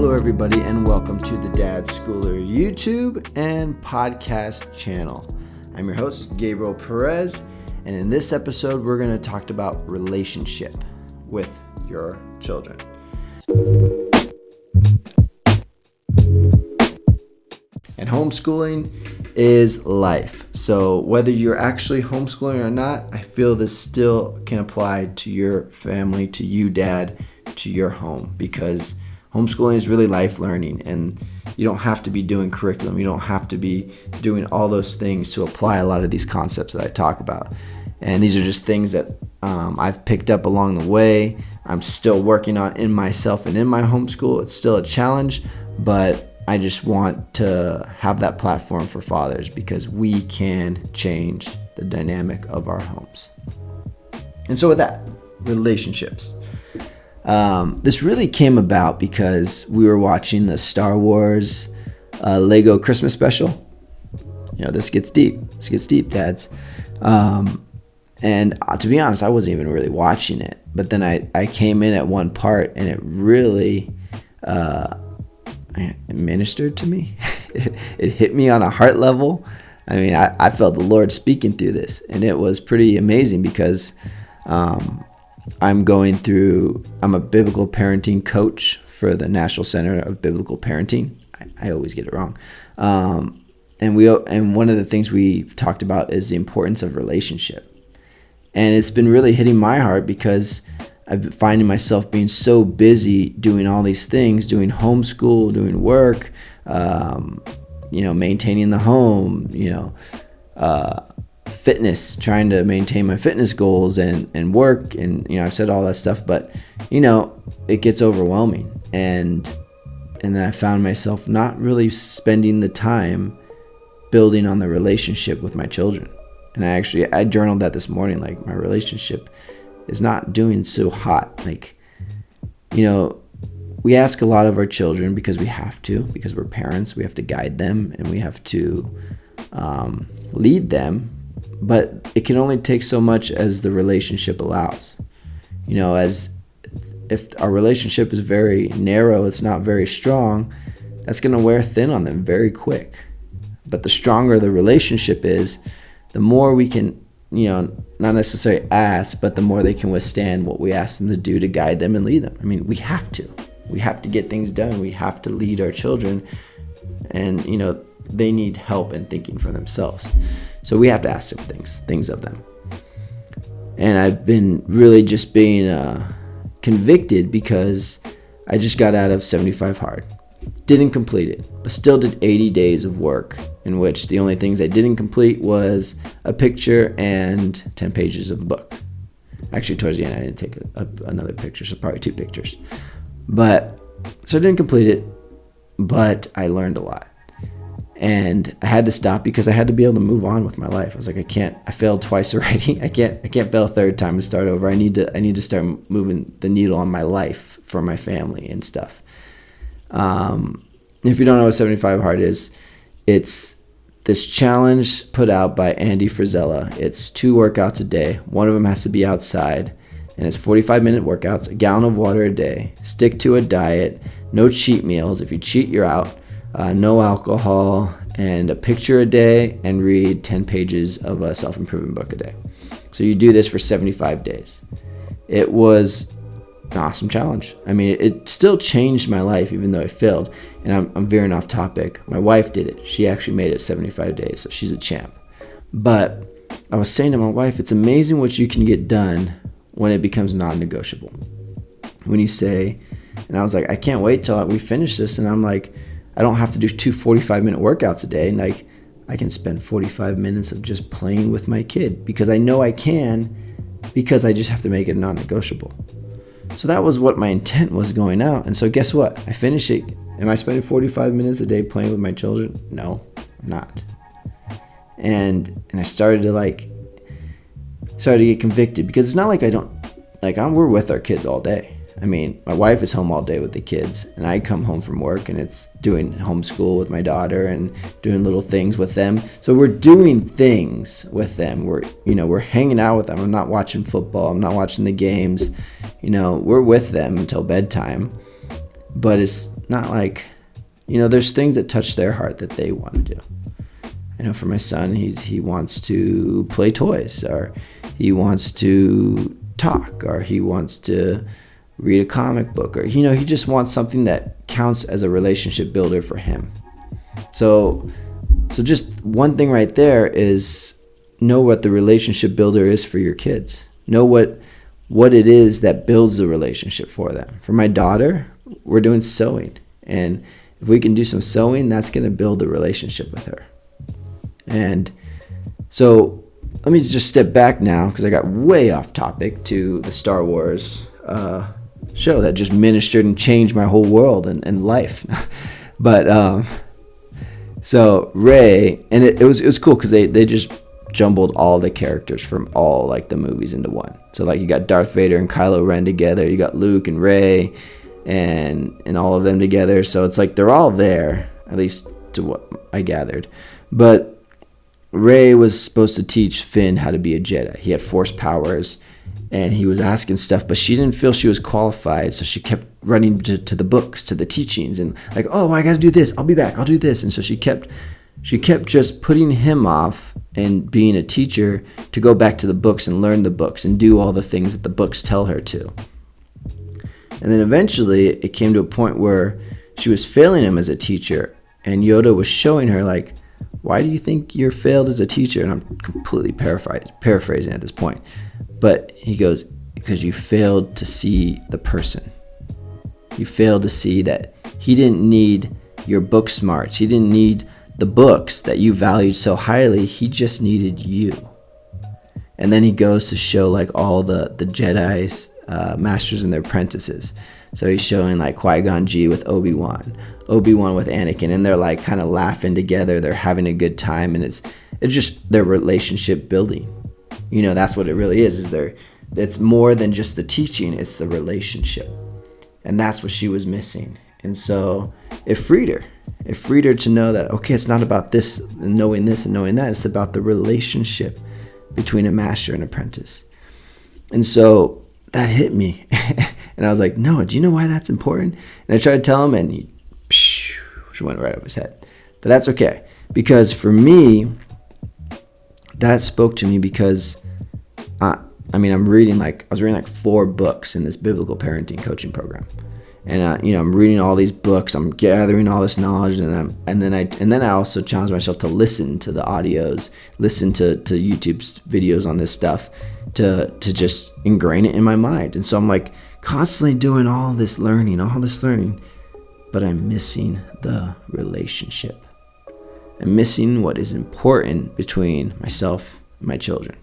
Hello everybody and welcome to the Dad Schooler YouTube and podcast channel. I'm your host, Gabriel Perez, and in this episode we're going to talk about relationship with your children. And homeschooling is life. So whether you're actually homeschooling or not, I feel this still can apply to your family, to you, dad, to your home, because homeschooling is really life learning, and you don't have to be doing curriculum. You don't have to be doing all those things to apply a lot of these concepts that I talk about. And these are just things that I've picked up along the way. I'm still working on in myself and in my homeschool. It's still a challenge, but I just want to have that platform for fathers because we can change the dynamic of our homes. And so with that, relationships. This really came about because we were watching the Star Wars Lego Christmas special. You know, this gets deep. This gets deep, dads. And to be honest, I wasn't even really watching it. But then I came in at one part and it really ministered to me. It hit me on a heart level. I mean, I felt the Lord speaking through this. And it was pretty amazing because I'm a biblical parenting coach for the National Center of Biblical Parenting. I always get it wrong. And one of the things we've talked about is the importance of relationship. And it's been really hitting my heart because I've been finding myself being so busy doing all these things, doing homeschool, doing work, maintaining the home, fitness, trying to maintain my fitness goals and work. And, I've said all that stuff, but, it gets overwhelming. And then I found myself not really spending the time building on the relationship with my children. And I journaled that this morning, like my relationship is not doing so hot. Like, we ask a lot of our children because we have to, because we're parents, we have to guide them and we have to lead them. But it can only take so much as the relationship allows. As if our relationship is very narrow, it's not very strong, that's going to wear thin on them very quick. But the stronger the relationship is, the more we can, not necessarily ask, but the more they can withstand what we ask them to do to guide them and lead them. I mean, we have to get things done. We have to lead our children, and, they need help in thinking for themselves. So we have to ask them things of them. And I've been really just being convicted because I just got out of 75 hard. Didn't complete it, but still did 80 days of work, in which the only things I didn't complete was a picture and 10 pages of a book. Actually, towards the end, I didn't take another picture, so probably 2 pictures. So I didn't complete it, but I learned a lot. And I had to stop because I had to be able to move on with my life. I was like, I failed twice already. I can't fail a third time and start over. I need to start moving the needle on my life for my family and stuff. If you don't know what 75 hard is, it's this challenge put out by Andy Frisella. It's 2 workouts a day. One of them has to be outside, and it's 45-minute workouts, a gallon of water a day, stick to a diet, no cheat meals. If you cheat, you're out. No alcohol, and a picture a day, and read 10 pages of a self-improvement book a day. So you do this for 75 days. It was an awesome challenge. I mean, it still changed my life, even though I failed. And I'm veering off topic. My wife did it. She actually made it 75 days, so she's a champ. But I was saying to my wife, it's amazing what you can get done when it becomes non-negotiable. When you say, and I was like, I can't wait till we finish this. And I'm like, I don't have to do 2 45-minute workouts a day. And like, I can spend 45 minutes of just playing with my kid because I know I can, because I just have to make it non-negotiable. So that was what my intent was going out. And so guess what? I finished it. Am I spending 45 minutes a day playing with my children? No, I'm not. And I started to get convicted, because it's not like we're with our kids all day. I mean, my wife is home all day with the kids, and I come home from work and it's doing homeschool with my daughter and doing little things with them. So we're doing things with them. We're hanging out with them. I'm not watching football. I'm not watching the games. We're with them until bedtime. But it's not like, there's things that touch their heart that they want to do. I know for my son, he wants to play toys, or he wants to talk, or he wants to read a comic book, or he just wants something that counts as a relationship builder for him. So just one thing right there is know what the relationship builder is for your kids. Know what it is that builds the relationship for them. For my daughter, we're doing sewing, and if we can do some sewing, that's going to build the relationship with her. And so let me just step back now, because I got way off topic, to the Star Wars show that just ministered and changed my whole world and life. But so Rey, and it was cool because they just jumbled all the characters from all like the movies into one. So like you got Darth Vader and Kylo Ren together, you got Luke and Rey and all of them together. So it's like they're all there, at least to what I gathered. But Rey was supposed to teach Finn how to be a Jedi. He had Force powers, and he was asking stuff, but she didn't feel she was qualified, so she kept running to the books, to the teachings, and like, oh, I got to do this. I'll be back. I'll do this. And so she kept just putting him off and being a teacher to go back to the books and learn the books and do all the things that the books tell her to. And then eventually it came to a point where she was failing him as a teacher, and Yoda was showing her like, why do you think you're failed as a teacher? And I'm completely paraphrasing at this point. But he goes, because you failed to see the person. You failed to see that he didn't need your book smarts. He didn't need the books that you valued so highly. He just needed you. And then he goes to show like all the Jedi's masters and their apprentices. So he's showing like Qui-Gon Jinn with Obi-Wan with Anakin, and they're like kind of laughing together. They're having a good time, and it's just their relationship building. That's what it really is it's more than just the teaching, it's the relationship. And that's what she was missing. And so it freed her to know that, okay, it's not about this and knowing that. It's about the relationship between a master and apprentice. And so that hit me. And I was like, no, do you know why that's important? And I tried to tell him, and he went right over his head. But that's okay. Because for me, that spoke to me because, I was reading like 4 books in this biblical parenting coaching program. And, I'm reading all these books. I'm gathering all this knowledge. And then I also challenged myself to listen to the audios, listen to YouTube's videos on this stuff, to just ingrain it in my mind. And so I'm like constantly doing all this learning, but I'm missing the relationship. I'm missing what is important between myself and my children.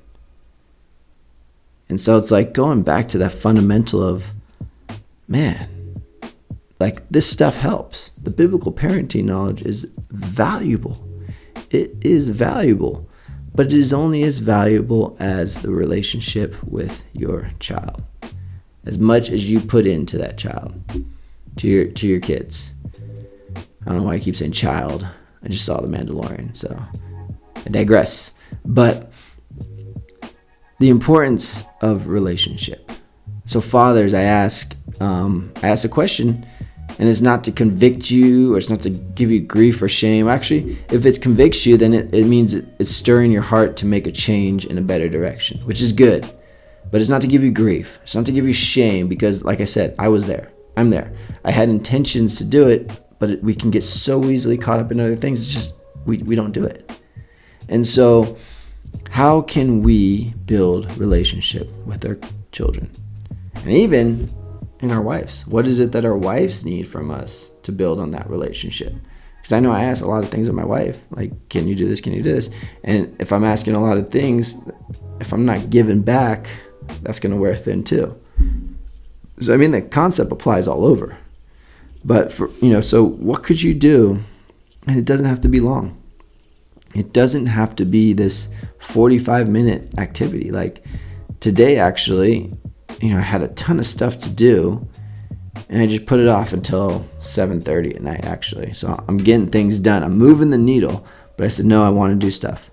And so it's like going back to that fundamental of, man, like this stuff helps. The biblical parenting knowledge is valuable. It is valuable, but it is only as valuable as the relationship with your child. As much as you put into that child, to your kids. I don't know why I keep saying child. I just saw The Mandalorian, so I digress. But the importance of relationship. So fathers, I ask a question, and it's not to convict you, or it's not to give you grief or shame. Actually, if it convicts you, then it means it's stirring your heart to make a change in a better direction, which is good. But it's not to give you grief. It's not to give you shame, because like I said, I was there. I'm there. I had intentions to do it, but we can get so easily caught up in other things. It's just, we don't do it. And so how can we build relationship with our children? And even in our wives. What is it that our wives need from us to build on that relationship? Because I know I ask a lot of things of my wife, like, can you do this? Can you do this? And if I'm asking a lot of things, if I'm not giving back, that's going to wear thin too. So, the concept applies all over. But, so what could you do? And it doesn't have to be long. It doesn't have to be this 45-minute activity. Like today, actually, I had a ton of stuff to do, and I just put it off until 7:30 at night, actually. So I'm getting things done. I'm moving the needle, but I said, no, I want to do stuff.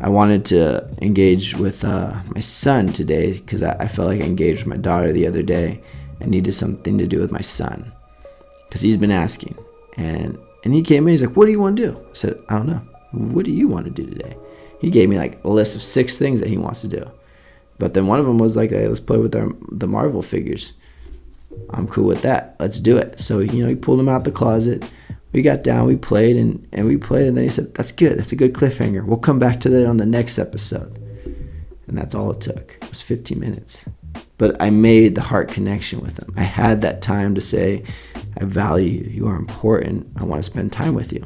I wanted to engage with my son today because I felt like I engaged with my daughter the other day. I needed something to do with my son. because he's been asking. And he came in, he's like, what do you want to do? I said, I don't know. What do you want to do today? He gave me like a list of 6 things that he wants to do. But then one of them was like, hey, let's play with the Marvel figures. I'm cool with that. Let's do it. So, he pulled them out the closet. We got down, we played, and then he said, that's good. That's a good cliffhanger. We'll come back to that on the next episode. And that's all it took. It was 15 minutes. But I made the heart connection with him. I had that time to say, I value you. You are important. I want to spend time with you.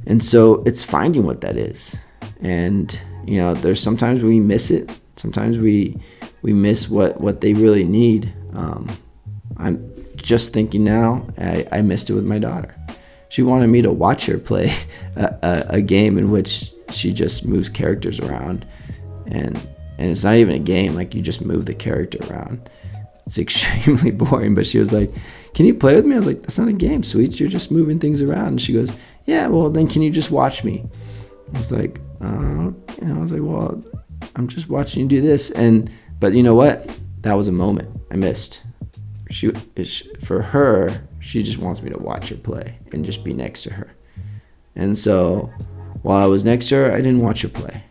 And so it's finding what that is. And, there's sometimes we miss it. Sometimes we miss what they really need. I'm just thinking now, I missed it with my daughter. She wanted me to watch her play a game in which she just moves characters around. And it's not even a game, like you just move the character around. It's extremely boring, but she was like, can you play with me? I was like, that's not a game, sweets. You're just moving things around. And she goes, yeah, well, then can you just watch me? I was like, well, I'm just watching you do this. But you know what? That was a moment I missed. For her, she just wants me to watch her play and just be next to her. And so while I was next to her, I didn't watch her play.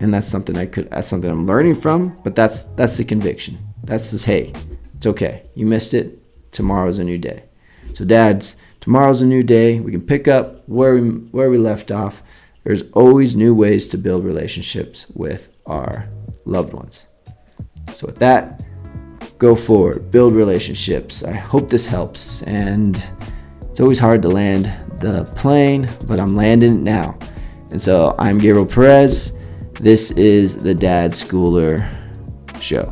And that's something I'm learning from, but that's the conviction. That's just, hey, it's okay. You missed it. Tomorrow's a new day. So dads, tomorrow's a new day. We can pick up where we left off. There's always new ways to build relationships with our loved ones. So with that, go forward, build relationships. I hope this helps. And it's always hard to land the plane, but I'm landing it now. And so I'm Gabriel Perez. This is the Dad Schooler Show.